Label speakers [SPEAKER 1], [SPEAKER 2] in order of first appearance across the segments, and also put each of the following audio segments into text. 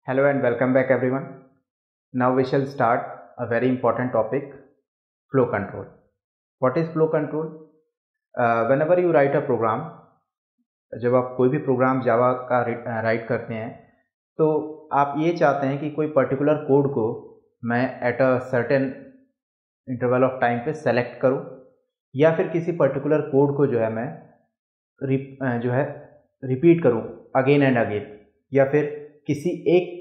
[SPEAKER 1] Hello and welcome back everyone. Now we shall start a very important topic, flow control. What is flow control? Whenever you write a program, जब आप कोई भी programme जावा का right करते हैं तो आप ये चाहते हैं कि कोई पर्टिकुलर कोड को मैं at a certain interval of time पे सेलेक्ट करूं या फिर किसी पर्टिकुलर कोड को जो है मैं रिपीट करूं अगेन एंड अगेन, या फिर किसी एक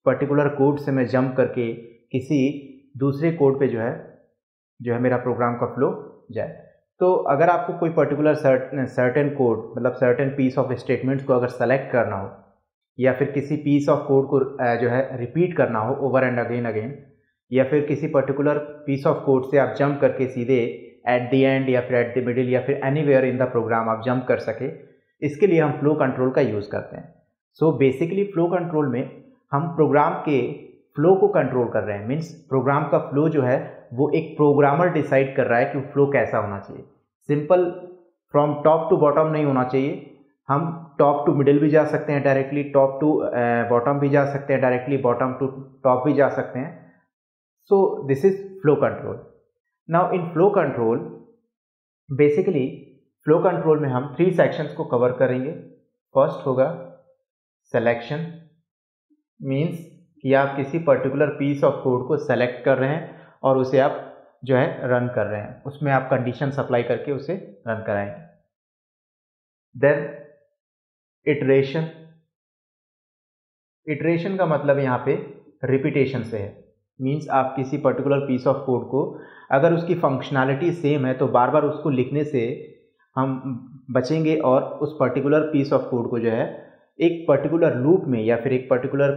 [SPEAKER 1] पर्टिकुलर कोड से मैं जंप करके किसी दूसरे कोड पे जो है मेरा प्रोग्राम का फ्लो जाए। तो अगर आपको कोई पर्टिकुलर सर्टेन कोड मतलब सर्टेन पीस ऑफ स्टेटमेंट्स को अगर सेलेक्ट करना हो या फिर किसी पीस ऑफ कोड को जो है रिपीट करना हो ओवर एंड अगेन, या फिर किसी पर्टिकुलर पीस ऑफ कोड से आप जंप करके सीधे एट द एंड या फिर एट द मिडिल या फिर एनीवेयर इन द प्रोग्राम आप जंप कर सके, इसके लिए हम फ्लो कंट्रोल का यूज़ करते हैं। सो बेसिकली फ्लो कंट्रोल में हम प्रोग्राम के फ्लो को कंट्रोल कर रहे हैं। मीन्स प्रोग्राम का फ्लो जो है वो एक प्रोग्रामर डिसाइड कर रहा है कि फ्लो कैसा होना चाहिए। Simple from top to bottom नहीं होना चाहिए। हम टॉप टू मिडिल भी जा सकते हैं डायरेक्टली, टॉप टू बॉटम भी जा सकते हैं डायरेक्टली, बॉटम टू टॉप भी जा सकते हैं। So this is flow control. Now in flow control basically flow control में हम 3 सेक्शंस को कवर करेंगे। फर्स्ट होगा सिलेक्शन, मीन्स कि आप किसी पर्टिकुलर पीस ऑफ कोड को सेलेक्ट कर रहे हैं और उसे आप जो है रन कर रहे हैं, उसमें आप कंडीशन अप्लाई करके उसे रन कराएंगे। देन इटरेशन, इटरेशन का मतलब यहाँ पे रिपीटेशन से है। मीन्स आप किसी पर्टिकुलर पीस ऑफ कोड को अगर उसकी फंक्शनैलिटी सेम है तो बार बार उसको लिखने से हम बचेंगे और उस पर्टिकुलर पीस ऑफ कोड को जो है एक पर्टिकुलर लूप में या फिर एक पर्टिकुलर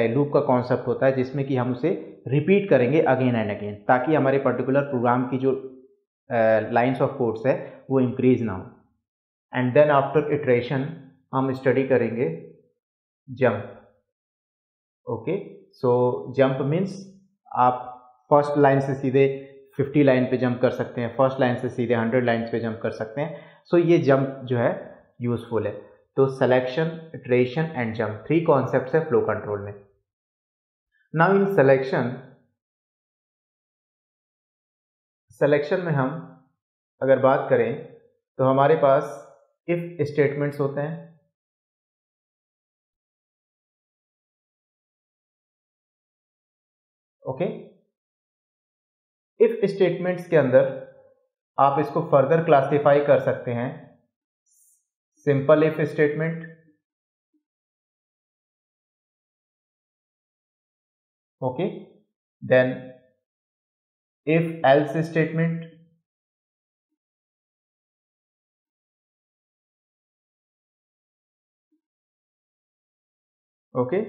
[SPEAKER 1] लूप का कॉन्सेप्ट होता है जिसमें कि हम उसे रिपीट करेंगे अगेन एंड अगेन, ताकि हमारे पर्टिकुलर प्रोग्राम की जो लाइंस ऑफ कोड्स है वो इंक्रीज ना हो। एंड देन आफ्टर इटरेशन हम स्टडी करेंगे जंप। ओके, सो जंप मीन्स आप फर्स्ट लाइन से सीधे 50 लाइन पे जंप कर सकते हैं, फर्स्ट लाइन से सीधे 100 लाइन पे जंप कर सकते हैं। सो ये जंप जो है यूजफुल है। तो selection, iteration and jump 3 concepts है फ्लो कंट्रोल में। नाउ इन सिलेक्शन में हम अगर बात करें तो हमारे पास इफ स्टेटमेंट्स होते हैं। ओके, इफ स्टेटमेंट्स के अंदर आप इसको फर्दर क्लासिफाई कर सकते हैं। Simple if statement, okay, then if else statement, okay,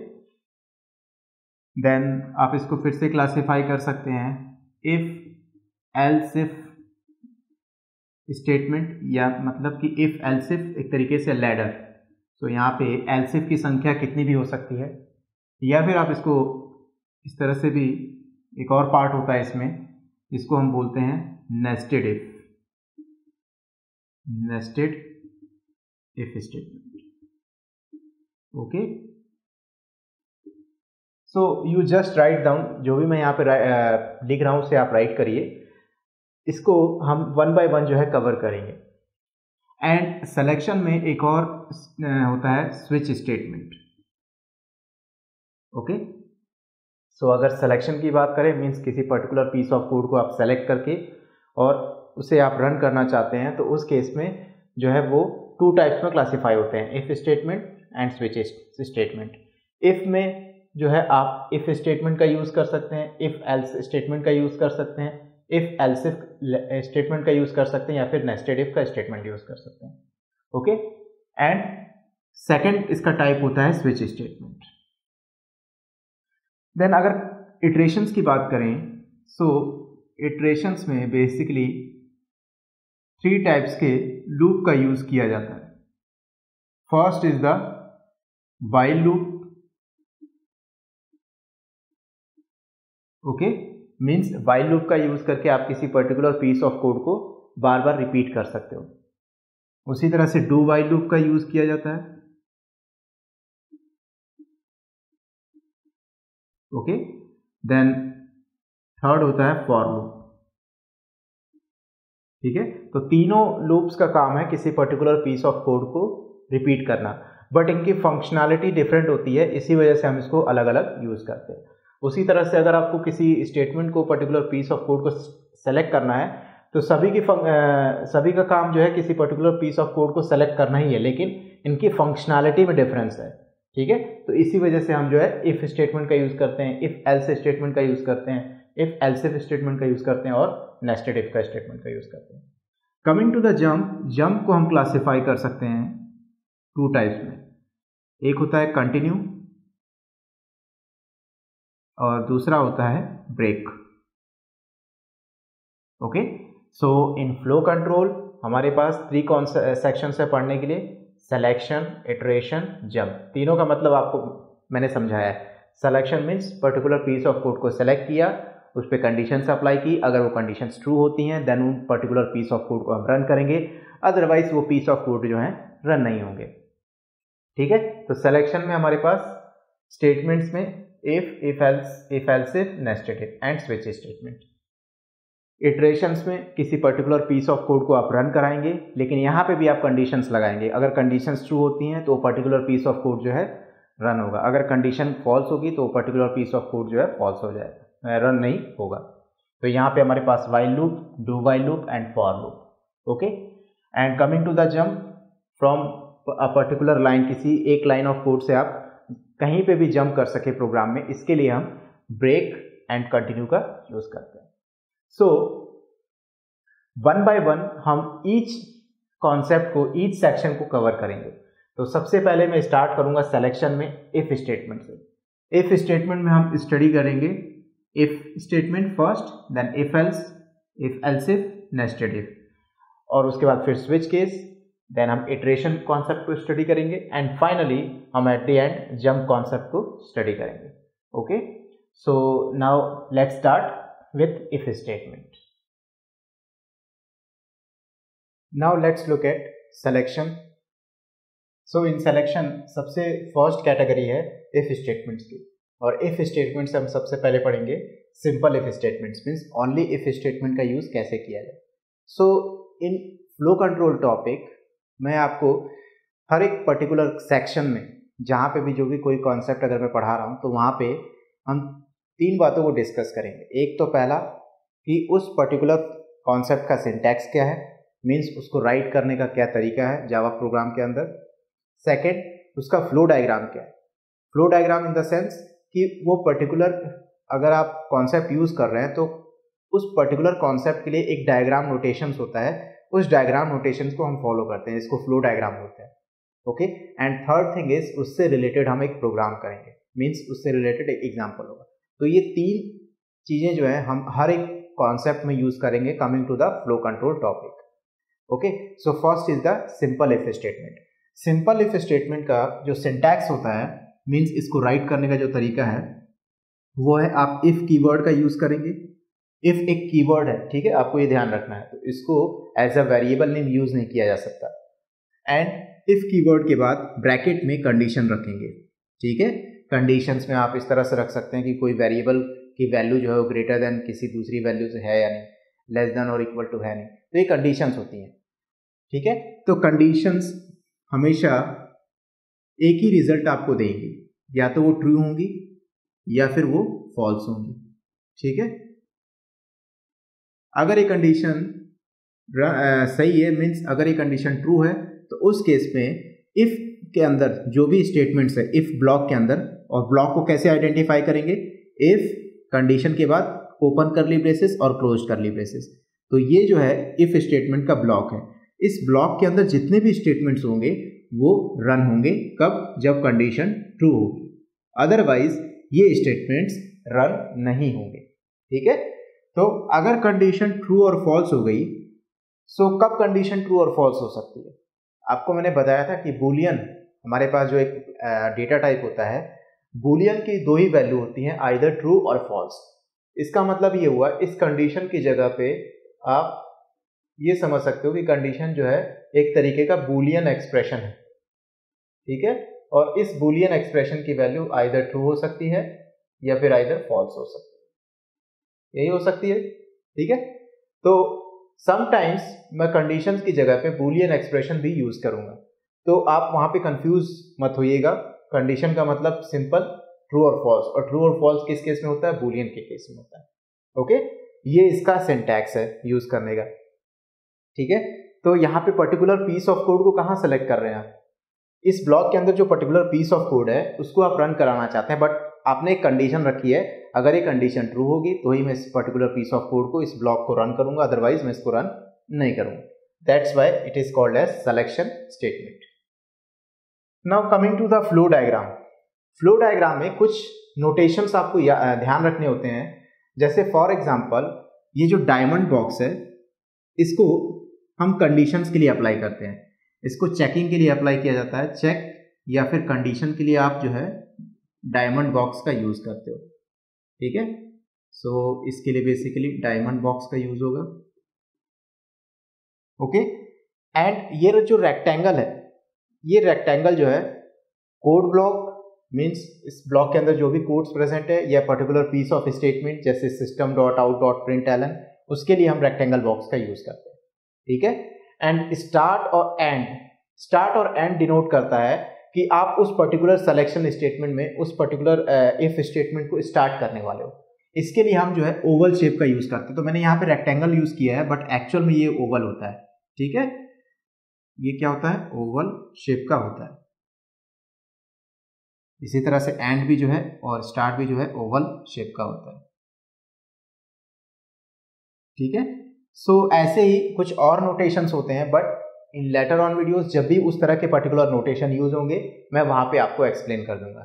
[SPEAKER 1] then आप इसको फिर से क्लासिफाई कर सकते हैं इफ एल्स इफ स्टेटमेंट, या मतलब कि इफ एल्स इफ एक तरीके से लैडर। तो यहाँ पे एल्स इफ की संख्या कितनी भी हो सकती है, या फिर आप इसको इस तरह से भी एक और पार्ट होता है इसमें, इसको हम बोलते हैं nested if, nested if statement. Okay, so you just write down, जो भी मैं यहाँ पे लिख रहा हूँ उसे आप राइट करिए। इसको हम 1 बाय 1 जो है कवर करेंगे। एंड सिलेक्शन में एक और होता है स्विच स्टेटमेंट। ओके, सो अगर सिलेक्शन की बात करें मीन्स किसी पर्टिकुलर पीस ऑफ कोड को आप सेलेक्ट करके और उसे आप रन करना चाहते हैं, तो उस केस में जो है वो 2 टाइप्स में क्लासीफाई होते हैं, if statement and switch statement. If में जो है आप इफ स्टेटमेंट का यूज़ कर सकते हैं, इफ एल्स स्टेटमेंट का यूज़ कर सकते हैं, इफ एल्स इफ स्टेटमेंट का यूज़ कर सकते हैं, या फिर नेस्टेड इफ का स्टेटमेंट यूज़ कर सकते हैं। ओके, एंड सेकंड इसका टाइप होता है स्विच स्टेटमेंट। देन अगर इटरेशंस की बात करें, सो इटरेशंस में बेसिकली 3 टाइप्स के लूप का यूज़ किया जाता है। First is the while loop. Okay, means while loop का यूज़ करके आप किसी पर्टिकुलर पीस ऑफ कोड को बार बार रिपीट कर सकते हो। उसी तरह से डू व्हाइल लूप का यूज़ किया जाता है। ओके। देन थर्ड होता है फॉर लूप, ठीक है। तो तीनों लूप्स का काम है किसी पर्टिकुलर पीस ऑफ कोड को रिपीट करना, बट इनकी फंक्शनैलिटी डिफरेंट होती है, इसी वजह से हम इसको अलग अलग यूज़ करते हैं। उसी तरह से अगर आपको किसी स्टेटमेंट को पर्टिकुलर पीस ऑफ कोड को सेलेक्ट करना है तो सभी का काम जो है किसी पर्टिकुलर पीस ऑफ कोड को सेलेक्ट करना ही है, लेकिन इनकी फंक्शनैलिटी में डिफरेंस है, ठीक है। तो इसी वजह से हम जो है इफ स्टेटमेंट का यूज़ करते हैं, इफ एल्स स्टेटमेंट का यूज़ करते हैं, इफ एल्सिफ स्टेटमेंट का यूज़ करते हैं और नेस्टेड इफ का स्टेटमेंट का यूज़ करते हैं। कमिंग टू द जंप को हम क्लासिफाई कर सकते हैं टू टाइप्स में। एक होता है कंटिन्यू और दूसरा होता है ब्रेक। ओके, सो इन फ्लो कंट्रोल हमारे पास 3 सेक्शन है पढ़ने के लिए, सिलेक्शन, इटरेशन, जंप। तीनों का मतलब आपको मैंने समझाया है। Selection means particular piece of code को सेलेक्ट किया, उस पर कंडीशंस अप्लाई की, अगर वो कंडीशंस ट्रू होती हैं देन उन पर्टिकुलर पीस ऑफ कोड को हम रन करेंगे, अदरवाइज वो पीस ऑफ कोड जो है रन नहीं होंगे, ठीक है। तो सिलेक्शन में हमारे पास स्टेटमेंट्स में if else, if else if, nested if and switch statement. Iterations में किसी पर्टिकुलर पीस ऑफ कोड को आप रन कराएंगे, लेकिन यहाँ पे भी आप कंडीशंस लगाएंगे, अगर कंडीशंस ट्रू होती हैं तो वो पर्टिकुलर पीस ऑफ कोड जो है रन होगा, अगर कंडीशन फॉल्स होगी तो वो पर्टिकुलर पीस ऑफ कोड जो है फॉल्स हो जाएगा, रन नहीं होगा। तो यहाँ पे हमारे पास while loop, do while loop and for loop. Okay, and coming to the jump from a particular line, किसी एक लाइन ऑफ कोड से आप कहीं पे भी जंप कर सके प्रोग्राम में, इसके लिए हम ब्रेक एंड कंटिन्यू का यूज करते हैं। सो वन बाय वन हम ईच कॉन्सेप्ट को, ईच सेक्शन को कवर करेंगे। तो सबसे पहले मैं स्टार्ट करूंगा सिलेक्शन में इफ स्टेटमेंट से। इफ स्टेटमेंट में हम स्टडी करेंगे if statement first, then if else, if else if, nested if, और उसके बाद फिर स्विच केस, देन हम इटरेशन कॉन्सेप्ट को स्टडी करेंगे एंड फाइनली हम at the and jump concept को स्टडी करेंगे। Okay, so now let's start with if statement. Now let's look eight selection. So in selection सबसे फर्स्ट कैटेगरी है if statements की, और if statements हम सबसे पहले पढ़ेंगे simple if statements, means only if statement का यूज कैसे किया जाए। सो इन फ्लो कंट्रोल टॉपिक मैं आपको हर एक पर्टिकुलर सेक्शन में जहाँ पे भी जो भी कोई कॉन्सेप्ट अगर मैं पढ़ा रहा हूँ तो वहाँ पे हम 3 बातों को डिस्कस करेंगे। एक तो पहला कि उस पर्टिकुलर कॉन्सेप्ट का सिंटैक्स क्या है, मीन्स उसको राइट करने का क्या तरीका है जावा प्रोग्राम के अंदर। सेकेंड, उसका फ्लो डायग्राम क्या है। Flow diagram in the sense कि वो पर्टिकुलर अगर आप कॉन्सेप्ट यूज कर रहे हैं तो उस पर्टिकुलर कॉन्सेप्ट के लिए एक डायग्राम नोटेशंस होता है, उस डायग्राम नोटेशंस को हम फॉलो करते हैं, इसको फ्लो डायग्राम बोलते हैं। Okay, and third thing is उससे रिलेटेड हम एक प्रोग्राम करेंगे, मीन्स उससे रिलेटेड एक एग्जाम्पल होगा। तो ये 3 चीजें जो है हम हर एक कॉन्सेप्ट में यूज करेंगे coming to the flow control topic. Okay, so first is the simple if statement. Simple if statement का जो सिंटैक्स होता है, मीन्स इसको राइट करने का जो तरीका है वो है आप इफ कीवर्ड का यूज करेंगे। इफ एक कीवर्ड है, ठीक है, आपको ये ध्यान रखना है, तो इसको as a variable name use नहीं किया जा सकता। एंड इफ कीवर्ड के बाद ब्रैकेट में कंडीशन रखेंगे, ठीक है। कंडीशंस में आप इस तरह से रख सकते हैं कि कोई वेरिएबल की वैल्यू जो है वो ग्रेटर देन किसी दूसरी वैल्यू से है या नहीं, लेस देन और इक्वल टू है नहीं, तो ये कंडीशंस होती हैं, ठीक है। तो कंडीशंस हमेशा एक ही रिजल्ट आपको देंगी, या तो वो ट्रू होंगी या फिर वो फॉल्स होंगी, ठीक है। अगर ये कंडीशन सही है, मीन्स अगर ये कंडीशन ट्रू है, तो उस केस में इफ के अंदर जो भी स्टेटमेंट्स है इफ ब्लॉक के अंदर, और ब्लॉक को कैसे आइडेंटिफाई करेंगे, इफ कंडीशन के बाद ओपन करली ब्रेसेस और क्लोज करली ब्रेसेस। तो ये जो है इफ स्टेटमेंट का ब्लॉक है। इस ब्लॉक के अंदर जितने भी स्टेटमेंट्स होंगे वो रन होंगे, कब, जब कंडीशन ट्रू होगी, अदरवाइज ये स्टेटमेंट्स रन नहीं होंगे, ठीक है। तो अगर कंडीशन ट्रू और फॉल्स हो गई, सो कब कंडीशन ट्रू और फॉल्स हो सकती है, आपको मैंने बताया था कि बूलियन हमारे पास जो एक डेटा टाइप होता है, बूलियन की 2 ही वैल्यू होती हैं, आइदर ट्रू और फॉल्स। इसका मतलब ये हुआ इस कंडीशन की जगह पे आप ये समझ सकते हो कि कंडीशन जो है एक तरीके का बूलियन एक्सप्रेशन है, ठीक है। और इस बूलियन एक्सप्रेशन की वैल्यू आइदर ट्रू हो सकती है या फिर आइदर फॉल्स हो सकती है, यही हो सकती है। ठीक है, तो समटाइम्स मैं कंडीशंस की जगह पे बूलियन एक्सप्रेशन भी यूज करूंगा, तो आप वहां पे कंफ्यूज मत होइएगा। कंडीशन का मतलब सिंपल ट्रू और फॉल्स, और ट्रू और फॉल्स किस केस में होता है? बूलियन के केस में होता है। ओके, ये इसका सिंटैक्स है यूज करने का। ठीक है, तो यहाँ पे पर्टिकुलर पीस ऑफ कोड को कहाँ सेलेक्ट कर रहे हैं आप? इस ब्लॉक के अंदर जो पर्टिकुलर पीस ऑफ कोड है उसको आप रन कराना चाहते हैं, बट आपने एक कंडीशन रखी है, अगर ये कंडीशन ट्रू होगी तो ही मैं इस पर्टिकुलर पीस ऑफ कोड को, इस ब्लॉक को रन करूंगा, अदरवाइज मैं इसको रन नहीं करूंगा। That's why it is called as selection statement. Now coming to the flow diagram. Flow diagram में कुछ नोटेशंस आपको ध्यान रखने होते हैं। जैसे फॉर एग्जांपल ये जो डायमंड बॉक्स है, इसको हम कंडीशंस के लिए अप्लाई करते हैं, इसको चेकिंग के लिए अप्लाई किया जाता है। चेक या फिर कंडीशन के लिए आप जो है डायमंड बॉक्स का यूज करते हो। ठीक है, सो इसके लिए बेसिकली डायमंड बॉक्स का यूज होगा। ओके, एंड ये जो रेक्टेंगल है, ये रेक्टेंगल जो है कोड ब्लॉक मीन्स इस ब्लॉक के अंदर जो भी कोड्स प्रेजेंट है या पर्टिकुलर पीस ऑफ स्टेटमेंट जैसे system dot out dot println, उसके लिए हम रेक्टेंगल बॉक्स का यूज करते हैं। ठीक है, एंड स्टार्ट और एंड डिनोट करता है कि आप उस पर्टिकुलर सिलेक्शन स्टेटमेंट में उस पर्टिकुलर इफ स्टेटमेंट को स्टार्ट करने वाले हो। इसके लिए हम जो है ओवल शेप का यूज करते हैं। तो मैंने यहाँ पे रेक्टेंगल यूज किया है, बट एक्चुअल में ये ओवल होता है। ठीक है, ये क्या होता है? ओवल शेप का होता है। इसी तरह से एंड भी जो है और स्टार्ट भी जो है ओवल शेप का होता है। ठीक है, सो ऐसे ही कुछ और नोटेशंस होते हैं, but in later on videos जब भी उस तरह के पर्टिकुलर नोटेशन यूज होंगे मैं वहां पे आपको एक्सप्लेन कर दूंगा।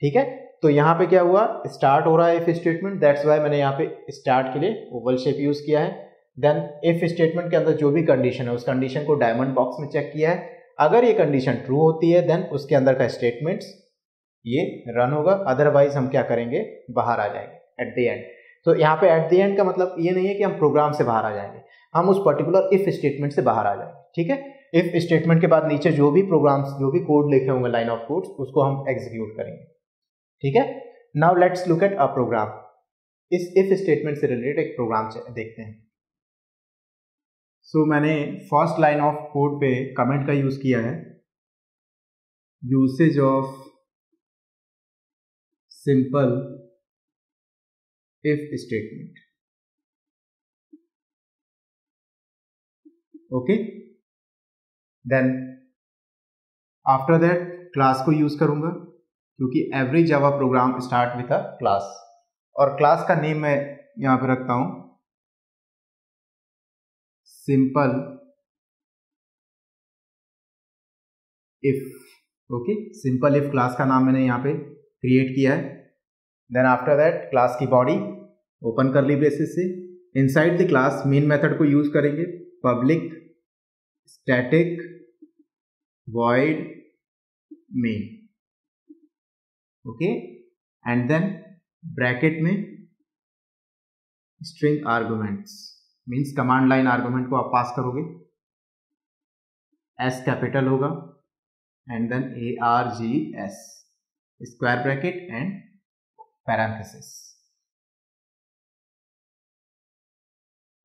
[SPEAKER 1] ठीक है, तो यहाँ पे क्या हुआ? स्टार्ट हो रहा है इफ स्टेटमेंट, दैट्स वाई मैंने यहाँ पे स्टार्ट के लिए ओवल शेप यूज किया है। देन इफ स्टेटमेंट के अंदर जो भी कंडीशन है उस कंडीशन को डायमंड बॉक्स में चेक किया है। अगर ये कंडीशन ट्रू होती है देन उसके अंदर का स्टेटमेंट्स ये रन होगा, अदरवाइज हम क्या करेंगे? बाहर आ जाएंगे एट द एंड। तो यहाँ पे एट द एंड का मतलब ये नहीं है कि हम प्रोग्राम से बाहर आ जाएंगे, हम उस पर्टिकुलर इफ स्टेटमेंट से बाहर आ जाएंगे। ठीक है, इफ स्टेटमेंट के बाद नीचे जो भी प्रोग्राम्स जो भी कोड लिखे होंगे लाइन ऑफ कोड्स उसको हम एग्जीक्यूट करेंगे। ठीक है, now let's look at a program. इस इफ स्टेटमेंट से रिलेटेड एक प्रोग्राम देखते हैं। सो मैंने फर्स्ट लाइन ऑफ कोड पे कमेंट का यूज किया है, usage of simple if statement. Okay, then after that class को यूज करूंगा, क्योंकि every Java program start with a class, और क्लास का नेम मैं यहां पे रखता हूं simple if. Okay, simple if class का नाम मैंने यहां पे क्रिएट किया है। देन आफ्टर दैट क्लास की बॉडी ओपन करली ब्रेसेस से inside the class main method को यूज करेंगे, public static void main। Okay, and then bracket में string arguments means command line argument को आप पास करोगे, एस कैपिटल होगा and then ARGS square bracket and parenthesis.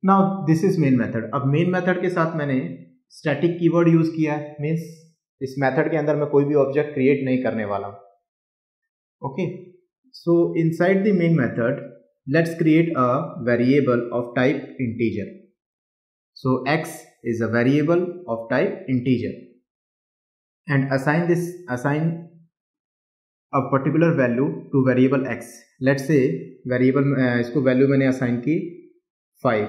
[SPEAKER 1] Now this is main method. अब main method के साथ मैंने static keyword use किया है, मीन्स इस मेथड के अंदर मैं कोई भी ऑब्जेक्ट क्रिएट नहीं करने वाला हूं। Okay, so inside the main method let's create a variable of type integer. So x is a variable of type integer and assign a particular value to variable x। let's say variable इसको value मैंने assign की 5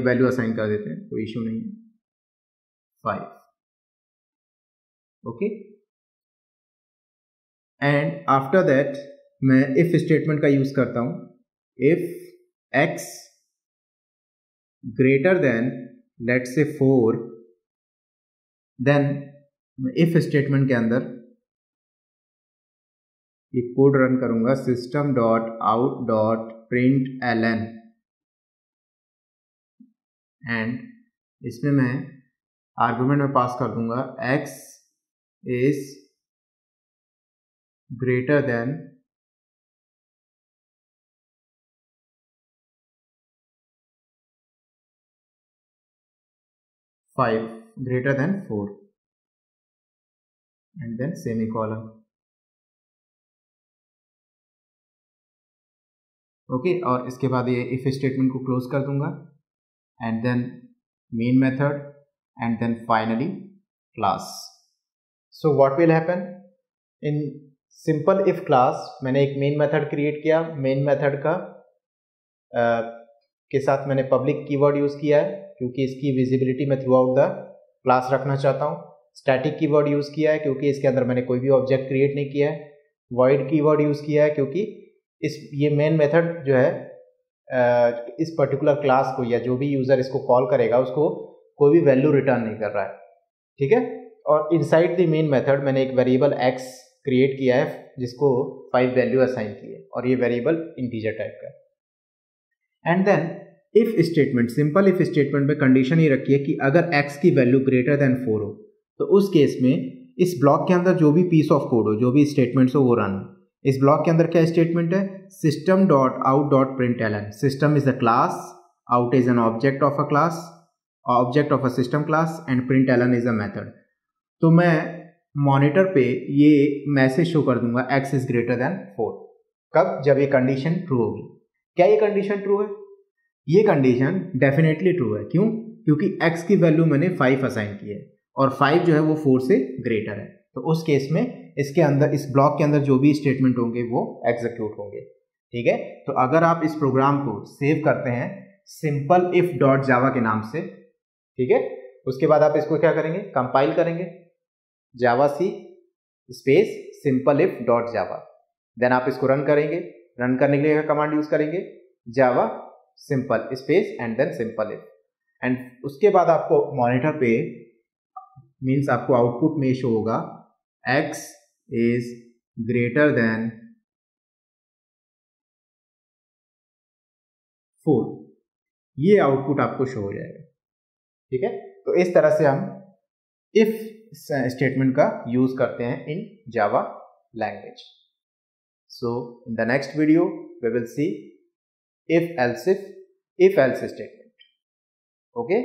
[SPEAKER 1] value assign कर देते हैं, कोई issue नहीं है, 5। Okay, and after that मैं इफ स्टेटमेंट का यूज करता हूं, if x greater than let's say 4, then if statement के अंदर ये कोड रन करूंगा system dot out dot println, and इसमें मैं आर्गुमेंट में पास कर दूंगा x is greater than 5 greater than 4 and then semicolon. Okay, और इसके बाद ये इफ स्टेटमेंट को क्लोज कर दूंगा and then main method and then finally class. So what will happen in simple if class, मैंने एक मेन मेथड क्रिएट किया. मेन मेथड का के साथ मैंने पब्लिक कीवर्ड यूज किया है क्योंकि इसकी विजिबिलिटी मैं थ्रू आउट द क्लास रखना चाहता हूँ. स्टैटिक कीवर्ड यूज किया है क्योंकि इसके अंदर मैंने कोई भी ऑब्जेक्ट क्रिएट नहीं किया है. वॉइड कीवर्ड यूज किया है क्योंकि ये मेन मेथड जो है इस पर्टिकुलर क्लास को या जो भी यूजर इसको कॉल करेगा उसको कोई भी वैल्यू रिटर्न नहीं कर रहा है. ठीक है, और इनसाइड द मेन मेथड मैंने एक वेरिएबल x क्रिएट किया है जिसको 5 वैल्यू असाइन की है और ये वेरिएबल इंटीजर टाइप का है. And then if statement, simple if statement में कंडीशन ये रखी है कि अगर x की वैल्यू ग्रेटर देन 4 हो तो उस केस में इस ब्लॉक के अंदर जो भी पीस ऑफ कोड हो, जो भी स्टेटमेंट्स हो वो रन. इस ब्लॉक के अंदर क्या स्टेटमेंट है, system dot out dot println. System is a class, out is an object of a class, object of a system class and println is a method. तो मैं मॉनिटर पे ये मैसेज शो कर दूंगा x इज ग्रेटर देन 4. कब, जब ये condition true होगी. क्या ये कंडीशन ट्रू है? ये कंडीशन डेफिनेटली ट्रू है. क्यों? क्योंकि x की वैल्यू मैंने 5 असाइन की है और 5 जो है वो 4 से ग्रेटर है. तो उस केस में इसके अंदर, इस ब्लॉक के अंदर जो भी स्टेटमेंट होंगे वो एग्जीक्यूट होंगे. ठीक है, तो अगर आप इस प्रोग्राम को सेव करते हैं सिंपल इफ डॉट जावा के नाम से, ठीक है, उसके बाद आप इसको क्या करेंगे, कंपाइल करेंगे Java C space simple if dot Java. Then आप इसको रन करेंगे. रन करने के लिए कमांड यूज करेंगे Java simple space and then simple if. And उसके बाद आपको मॉनिटर पे मीन्स आपको आउटपुट में शो होगा x इज ग्रेटर देन 4. ये आउटपुट आपको शो हो जाएगा. ठीक है, तो इस तरह से हम इफ स्टेटमेंट का यूज करते हैं in Java language. So in the next video we will see if else statement. Okay.